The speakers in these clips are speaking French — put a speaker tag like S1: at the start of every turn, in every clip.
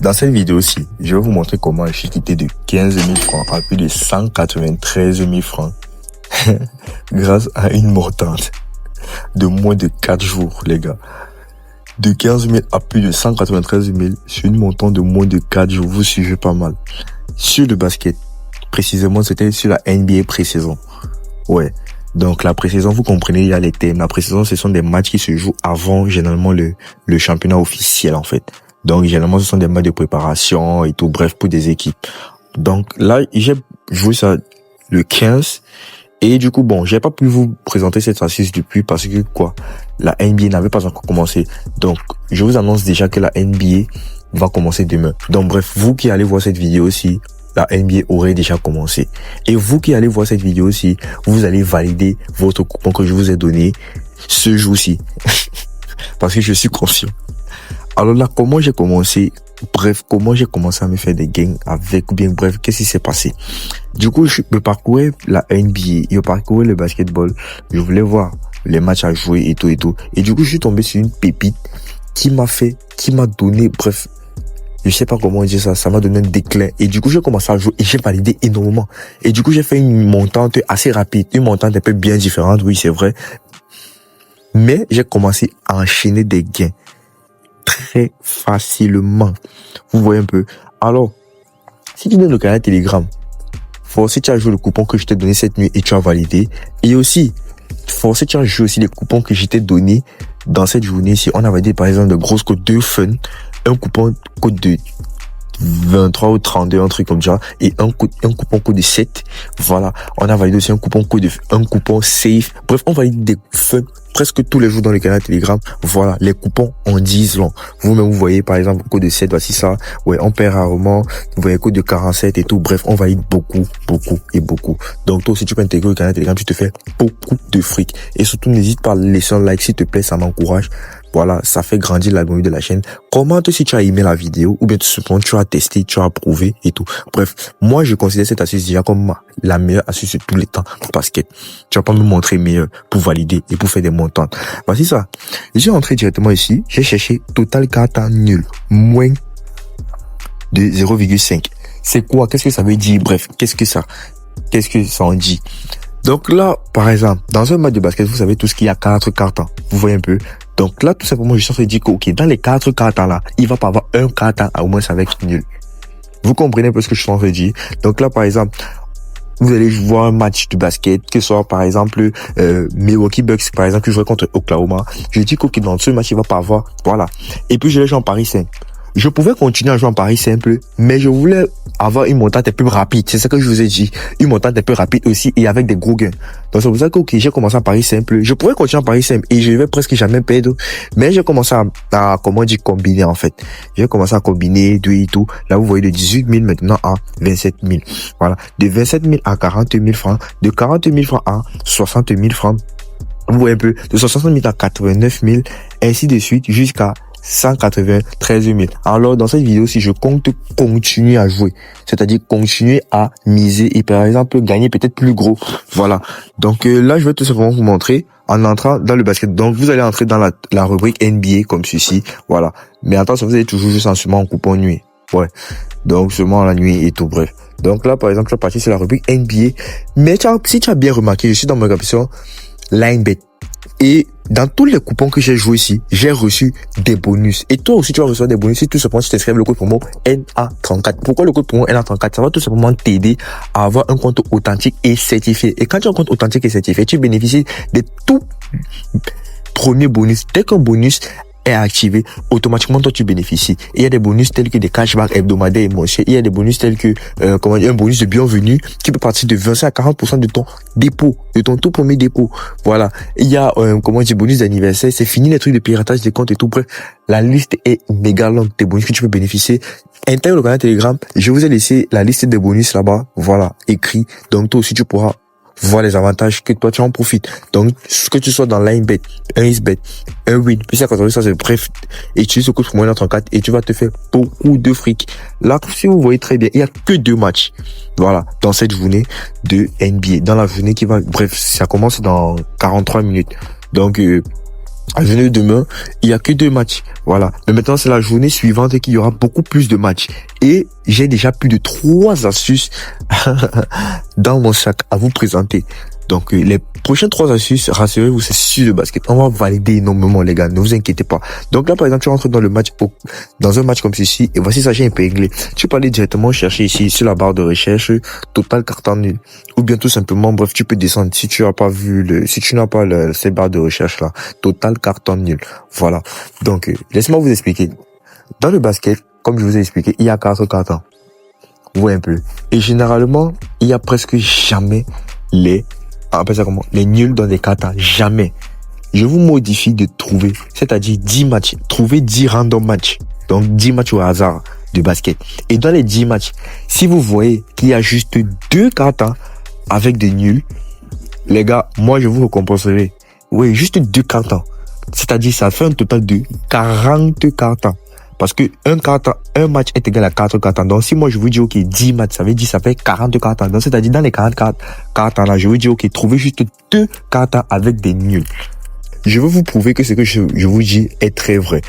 S1: Dans cette vidéo-ci, je vais vous montrer comment j'ai quitté de 15 000 francs à plus de 193 000 francs grâce à une montante de moins de 4 jours, les gars. De 15 000 à plus de 193 000 sur une montante de moins de 4 jours. Vous suivez pas mal. Sur le basket, précisément, c'était sur la NBA pré-saison. Ouais. Donc, la pré-saison, vous comprenez, il y a les thèmes. La pré-saison, ce sont des matchs qui se jouent avant, généralement, le championnat officiel, en fait. Donc, généralement, ce sont des matchs de préparation et tout, bref, pour des équipes. Donc, là, j'ai joué ça le 15. Et du coup, bon, j'ai pas pu vous présenter cette astuce depuis parce que, la NBA n'avait pas encore commencé. Donc, je vous annonce déjà que la NBA va commencer demain. Donc, bref, vous qui allez voir cette vidéo aussi, la NBA aurait déjà commencé. Et vous qui allez voir cette vidéo aussi, vous allez valider votre coupon que je vous ai donné ce jour-ci. Parce que je suis confiant. Alors là, comment j'ai commencé à me faire des gains avec, ou bien bref, qu'est-ce qui s'est passé? Du coup, je parcourais la NBA, je parcourais le basketball, je voulais voir les matchs à jouer et tout. Et du coup, je suis tombé sur une pépite qui m'a donné, bref, je sais pas comment dire ça m'a donné un déclin. Et du coup, j'ai commencé à jouer et j'ai validé énormément. Et du coup, j'ai fait une montante assez rapide, une montante un peu bien différente, oui, c'est vrai. Mais j'ai commencé à enchaîner des gains très facilement. Vous voyez un peu. Alors, si tu donnes le canal Telegram, forcé tu as joué le coupon que je t'ai donné cette nuit et tu as validé. Et aussi, forcé tu as joué aussi les coupons que je t'ai donné dans cette journée. Si on a validé par exemple de grosses codes de fun, un coupon code de 23 ou 32, un truc comme ça, et un coupon code de 7. Voilà. On a validé aussi un coupon safe. Bref, on valide des fun presque tous les jours dans le canal Telegram. Voilà. Les coupons en disent long. Vous-même, vous voyez, par exemple, code de 7, voici ça. Ouais, on perd rarement. Vous voyez, code de 47 et tout. Bref, on valide beaucoup. Donc, toi aussi, tu peux intégrer le canal Telegram, tu te fais beaucoup de fric. Et surtout, n'hésite pas à laisser un like, s'il te plaît, ça m'encourage. Voilà, ça fait grandir l'algorithme de la chaîne. Commente si tu as aimé la vidéo ou bien tout simplement tu as testé, tu as approuvé et tout. Bref, moi je considère cette astuce déjà comme la meilleure astuce de tous les temps pour basket. Tu vas pas me montrer meilleur pour valider et pour faire des montantes. Voici ça. Je suis entré directement ici, j'ai cherché total kata nul, moins de 0,5. C'est quoi? Qu'est-ce que ça veut dire? Bref, qu'est-ce que ça en dit? Donc là, par exemple, dans un match de basket, vous savez tout ce qu'il y a 4 cartons. Vous voyez un peu? Donc là, tout simplement, je suis en train de dire que, ok, dans les 4 cartons là, il va pas avoir un carton au moins avec nul. Vous comprenez un peu ce que je suis en train de dire? Donc là, par exemple, vous allez voir un match de basket, que ce soit, par exemple, Milwaukee Bucks, par exemple, qui jouait contre Oklahoma. Je dis que, dans ce match, il va pas avoir, voilà. Et puis, je vais jouer en Paris 5. Je pouvais continuer à jouer en pari simple, mais je voulais avoir une montante un peu rapide. C'est ça que je vous ai dit. Une montante un peu rapide aussi et avec des gros gains. Donc c'est pour ça que j'ai commencé en pari simple. Je pourrais continuer en pari simple et je vais presque jamais perdre. Mais j'ai commencé à combiner en fait. J'ai commencé à combiner et tout. Là vous voyez de 18 000 maintenant à 27 000. Voilà. De 27 000 à 40 000 francs. De 40 000 francs à 60 000 francs. Vous voyez un peu. De 60 000 à 89 000. Ainsi de suite jusqu'à 193 000. Alors, dans cette vidéo, si je compte continuer à jouer, c'est-à-dire continuer à miser et par exemple gagner peut-être plus gros. Voilà. Donc là, je vais tout simplement vous montrer en entrant dans le basket. Donc, vous allez entrer dans la rubrique NBA comme ceci. Voilà. Mais attention, vous allez toujours juste en seulement en coupon nuit. Ouais. Donc, seulement la nuit et tout. Bref. Donc là, par exemple, je vais partir sur la rubrique NBA. Mais si tu as bien remarqué, je suis dans ma caption LineBet. Et dans tous les coupons que j'ai joué ici, j'ai reçu des bonus. Et toi aussi, tu vas recevoir des bonus si tout simplement tu t'inscris le code promo NA34. Pourquoi le code promo NA34? Ça va tout simplement t'aider à avoir un compte authentique et certifié. Et quand tu as un compte authentique et certifié, tu bénéficies des tout premiers bonus. Dès qu'un bonus est activé, automatiquement toi tu bénéficies. Et il y a des bonus tels que des cashbacks hebdomadaires et mensuels. Il y a des bonus tels que un bonus de bienvenue qui peut partir de 25 à 40% de ton dépôt, de ton tout premier dépôt. Voilà. Et il y a bonus d'anniversaire, c'est fini les trucs de piratage des comptes et tout. Bref, la liste est méga longue des bonus que tu peux bénéficier. Intègre le canal Telegram, je vous ai laissé la liste des bonus là-bas, voilà, écrit. Donc toi aussi tu pourras voir les avantages que toi tu en profites. Donc que tu sois dans LineBet, un XBet, un Win, puis ça c'est bref, utilise le code promo NA34 et tu vas te faire beaucoup de fric. Là, si vous voyez très bien, il y a que 2 matchs. Voilà, dans cette journée de NBA, dans la journée qui va, bref, ça commence dans 43 minutes. Donc La journée de demain, il y a que 2 matchs. Voilà. Mais maintenant, c'est la journée suivante qu'il y aura beaucoup plus de matchs. Et j'ai déjà plus de 3 astuces dans mon sac à vous présenter. Donc, les prochaines 3 astuces, rassurez-vous, c'est sur le basket. On va valider énormément, les gars. Ne vous inquiétez pas. Donc là, par exemple, tu rentres dans dans un match comme ceci, et voici ça, j'ai épinglé. Tu peux aller directement chercher ici, sur la barre de recherche, total carton nul. Ou bien tout simplement, bref, tu peux descendre si tu n'as pas si tu n'as pas ces barres de recherche là. Total carton nul. Voilà. Donc, laissez-moi vous expliquer. Dans le basket, comme je vous ai expliqué, il y a 4 cartons. Vous voyez un peu. Et généralement, il y a presque jamais les nuls dans les cartons. Jamais. Je vous modifie de trouver, c'est-à-dire 10 matchs. Trouver 10 random matchs. Donc, 10 matchs au hasard de basket. Et dans les 10 matchs, si vous voyez qu'il y a juste 2 cartons avec des nuls, les gars, moi, je vous récompenserai. Oui, juste 2 cartons. C'est-à-dire, ça fait un total de 40 cartons. Parce que un match est égal à 4 cartons. Donc, si moi, je vous dis, OK, 10 matchs, ça veut dire, ça fait 40 cartons. Donc, c'est-à-dire, dans les 40 cartons là, je vous dis, OK, trouvez juste 2 cartons avec des nuls. Je veux vous prouver que ce que je vous dis est très vrai.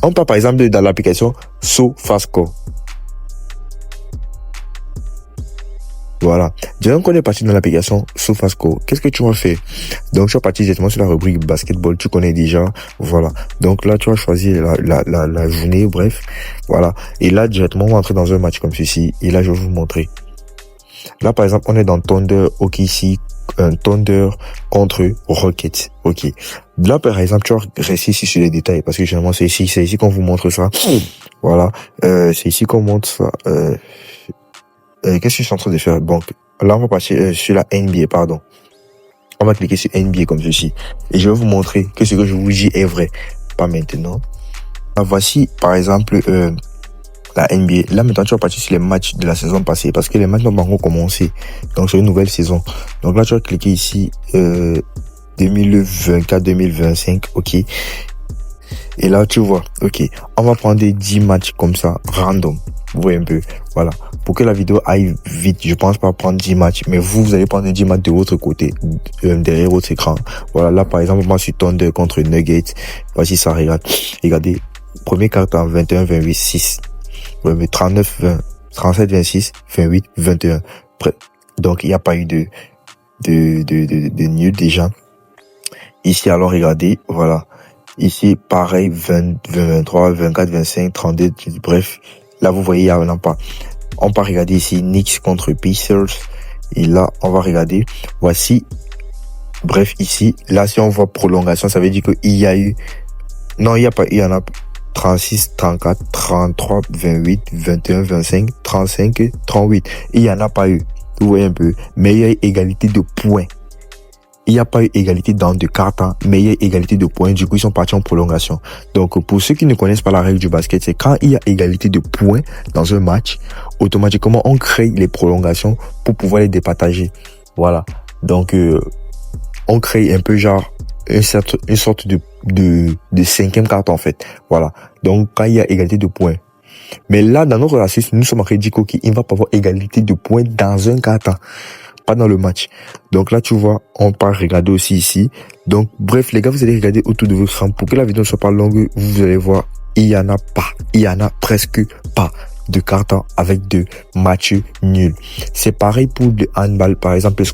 S1: On part, par exemple, dans l'application SoFastScore. Voilà. Déjà qu'on est parti dans l'application SoFastScore, qu'est-ce que tu vas faire? Donc, tu vas partir directement sur la rubrique basketball. Tu connais déjà. Voilà. Donc là, tu vas choisir la journée, bref. Voilà. Et là, directement, on va entrer dans un match comme ceci. Et là, je vais vous montrer. Là, par exemple, on est dans Thunder, OKC, Thunder contre Rockets. OK. Là, par exemple, tu vas rester ici sur les détails parce que généralement, c'est ici qu'on vous montre ça. Voilà. C'est ici qu'on montre ça. Qu'est-ce que je suis en train de faire? Bon, là, on va passer sur la NBA, pardon. On va cliquer sur NBA comme ceci. Et je vais vous montrer que ce que je vous dis est vrai. Pas maintenant. Là, voici, par exemple, la NBA. Là, maintenant, tu vas partir sur les matchs de la saison passée parce que les matchs n'ont pas encore commencé. Donc, c'est une nouvelle saison. Donc là, tu vas cliquer ici, 2024-2025. OK. Et là, tu vois, OK, on va prendre des 10 matchs comme ça, random. Vous voyez un peu, voilà. Pour que la vidéo aille vite, je pense pas prendre 10 matchs, mais vous allez prendre 10 matchs de votre côté, derrière votre écran. Voilà, là, par exemple, moi, je suis Thunder contre Nuggets. Voici ça, regardez. Premier carton, 21-28, 6. 39-20, 37-26, 28-21. Donc, il n'y a pas eu de nul déjà. Ici, alors, regardez, voilà. Ici, pareil, 20, 23, 24, 25, 32, bref. Là, vous voyez, il n'y en a pas. On va regarder ici, Knicks contre Pacers. Et là, on va regarder. Voici. Bref, ici. Là, si on voit prolongation, ça veut dire qu'il y a eu... Non, il n'y a pas. Il y en a 36, 34, 33, 28, 21, 25, 35, 38. Il n'y en a pas eu. Vous voyez un peu. Mais il y a eu égalité de points. Il n'y a pas eu égalité dans de cartons, mais il y a eu égalité de points. Du coup, ils sont partis en prolongation. Donc, pour ceux qui ne connaissent pas la règle du basket, c'est quand il y a égalité de points dans un match, automatiquement, on crée les prolongations pour pouvoir les départager. Voilà. Donc, on crée un peu genre une sorte de 5e carton, en fait. Voilà. Donc, quand il y a égalité de points. Mais là, dans notre astuce, nous sommes en train de dire qu'il ne va pas avoir égalité de points dans un carton. Pas dans le match. Donc là, tu vois, on part regarder aussi ici. Donc, bref, les gars, vous allez regarder autour de votre écran. Pour que la vidéo ne soit pas longue, vous allez voir, il y en a pas. Il y en a presque pas de cartons avec de matchs nuls. C'est pareil pour le handball. Par exemple,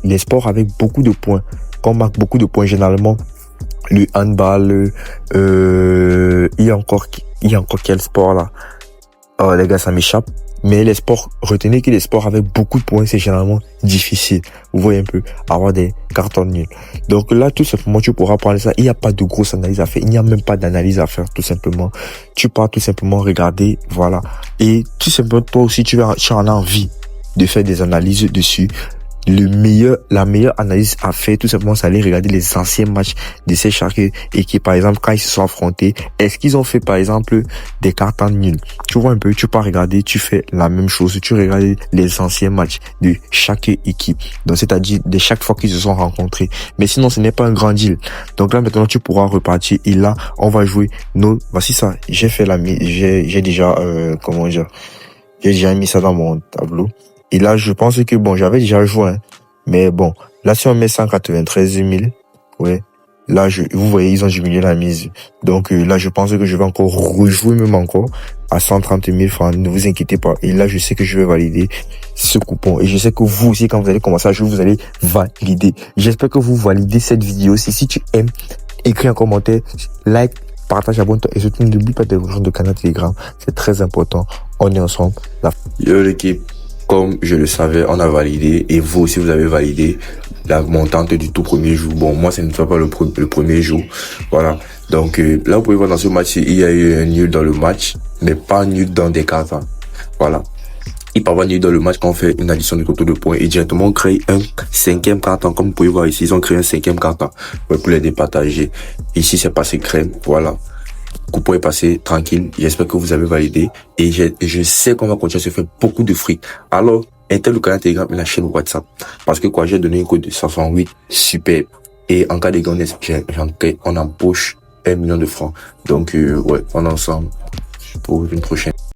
S1: les sports avec beaucoup de points. Quand on marque beaucoup de points, généralement, le handball, il y a encore quel sport là? Oh, les gars, ça m'échappe. Mais les sports, retenez que les sports avec beaucoup de points, c'est généralement difficile. Vous voyez un peu, avoir des cartons nuls. Donc là, tout simplement, tu pourras prendre ça. Il n'y a pas de grosse analyse à faire. Il n'y a même pas d'analyse à faire, tout simplement. Tu pars tout simplement regarder, voilà. Et tout simplement, toi aussi, tu en as envie de faire des analyses dessus. La meilleure analyse à faire, tout simplement, c'est aller regarder les anciens matchs de ces chaque équipe. Par exemple, quand ils se sont affrontés, est-ce qu'ils ont fait, par exemple, des cartons nuls? Tu vois un peu, tu pars regarder, tu fais la même chose. Tu regardes les anciens matchs de chaque équipe. Donc, c'est-à-dire de chaque fois qu'ils se sont rencontrés. Mais sinon, ce n'est pas un grand deal. Donc là, maintenant, tu pourras repartir. Et là, on va jouer voici ça. J'ai déjà, j'ai déjà mis ça dans mon tableau. Et là, je pense que, bon, j'avais déjà joué, hein. Mais bon, là, si on met 193 000, ouais, Là, vous voyez, ils ont diminué la mise. Donc là, je pense que je vais encore rejouer même encore à 130 000 francs. Ne vous inquiétez pas. Et là, je sais que je vais valider ce coupon. Et je sais que vous aussi, quand vous allez commencer à jouer, vous allez valider. J'espère que vous validez cette vidéo. Si tu aimes, écris un commentaire, like, partage, abonne-toi et surtout n'oublie pas de rejoindre le canal Telegram. C'est très important. On est ensemble. Yo l'équipe, comme je le savais, on a validé et vous aussi vous avez validé la montante du tout premier jour. Bon, moi ce ne sera pas le premier jour. Voilà. Donc là vous pouvez voir dans ce match, il y a eu un nul dans le match, mais pas nul dans des cartons. Voilà. Il peut avoir nul dans le match quand on fait une addition de total de points et directement on crée un 5e carton. Comme vous pouvez voir ici, ils ont créé un 5e carton pour les départager. Ici c'est passé crème. Voilà. Coupon est passé tranquille. J'espère que vous avez validé. Et je sais qu'on va continuer à se faire beaucoup de fric. Alors, intègre le canal Telegram et la chaîne WhatsApp. Parce que quoi, j'ai donné un code de 168. Super. Et en cas de gain, on empoche 1 million de francs. Donc, ouais, on est ensemble pour une prochaine.